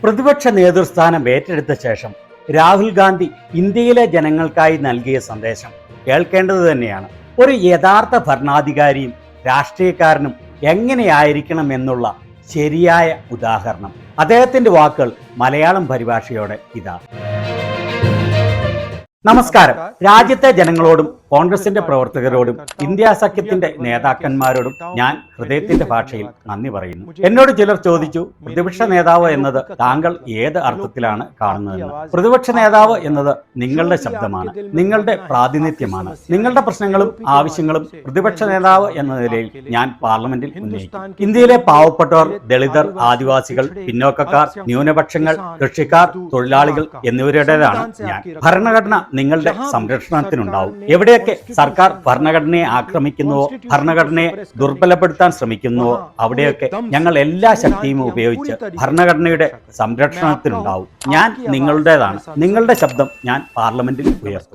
പ്രതിപക്ഷ നേതൃസ്ഥാനം ഏറ്റെടുത്ത ശേഷം രാഹുൽ ഗാന്ധി ഇന്ത്യയിലെ ജനങ്ങൾക്കായി നൽകിയ സന്ദേശം കേൾക്കേണ്ടത് തന്നെയാണ്. ഒരു യഥാർത്ഥ ഭരണാധികാരിയും രാഷ്ട്രീയക്കാരനും എങ്ങനെയായിരിക്കണം എന്നുള്ള ശരിയായ ഉദാഹരണം. അദ്ദേഹത്തിന്റെ വാക്കുകൾ മലയാളം പരിഭാഷയോടെ ഇതാ. നമസ്കാരം. രാജ്യത്തെ ജനങ്ങളോടും കോൺഗ്രസിന്റെ പ്രവർത്തകരോടും ഇന്ത്യ സഖ്യത്തിന്റെ നേതാക്കന്മാരോടും ഞാൻ ഹൃദയത്തിന്റെ ഭാഷയിൽ നന്ദി പറയുന്നു. എന്നോട് ചിലർ ചോദിച്ചു, പ്രതിപക്ഷ നേതാവ് എന്നത് താങ്കൾ ഏത് അർത്ഥത്തിലാണ് കാണുന്നതെന്ന്. പ്രതിപക്ഷ നേതാവ് എന്നത് നിങ്ങളുടെ ശബ്ദമാണ്, നിങ്ങളുടെ പ്രാതിനിധ്യമാണ്. നിങ്ങളുടെ പ്രശ്നങ്ങളും ആവശ്യങ്ങളും പ്രതിപക്ഷ നേതാവ് എന്ന നിലയിൽ ഞാൻ പാർലമെന്റിൽ ഉന്നയിക്കും. ഇന്ത്യയിലെ പാവപ്പെട്ടവർ, ദളിതർ, ആദിവാസികൾ, പിന്നോക്കക്കാർ, ന്യൂനപക്ഷങ്ങൾ, കൃഷിക്കാർ, തൊഴിലാളികൾ എന്നിവരുടേതാണ് ഞാൻ. ഭരണഘടന നിങ്ങളുടെ സംരക്ഷണത്തിനുണ്ടാവും. എവിടെയൊക്കെ സർക്കാർ ഭരണഘടനയെ ആക്രമിക്കുന്നുവോ, ഭരണഘടനയെ ദുർബലപ്പെടുത്താൻ ശ്രമിക്കുന്നുവോ, അവിടെയൊക്കെ ഞങ്ങൾ എല്ലാ ശക്തിയും ഉപയോഗിച്ച് ഭരണഘടനയുടെ സംരക്ഷണത്തിനുണ്ടാവും. ഞാൻ നിങ്ങളുടേതാണ്. നിങ്ങളുടെ ശബ്ദം ഞാൻ പാർലമെന്റിൽ ഉയർത്തും.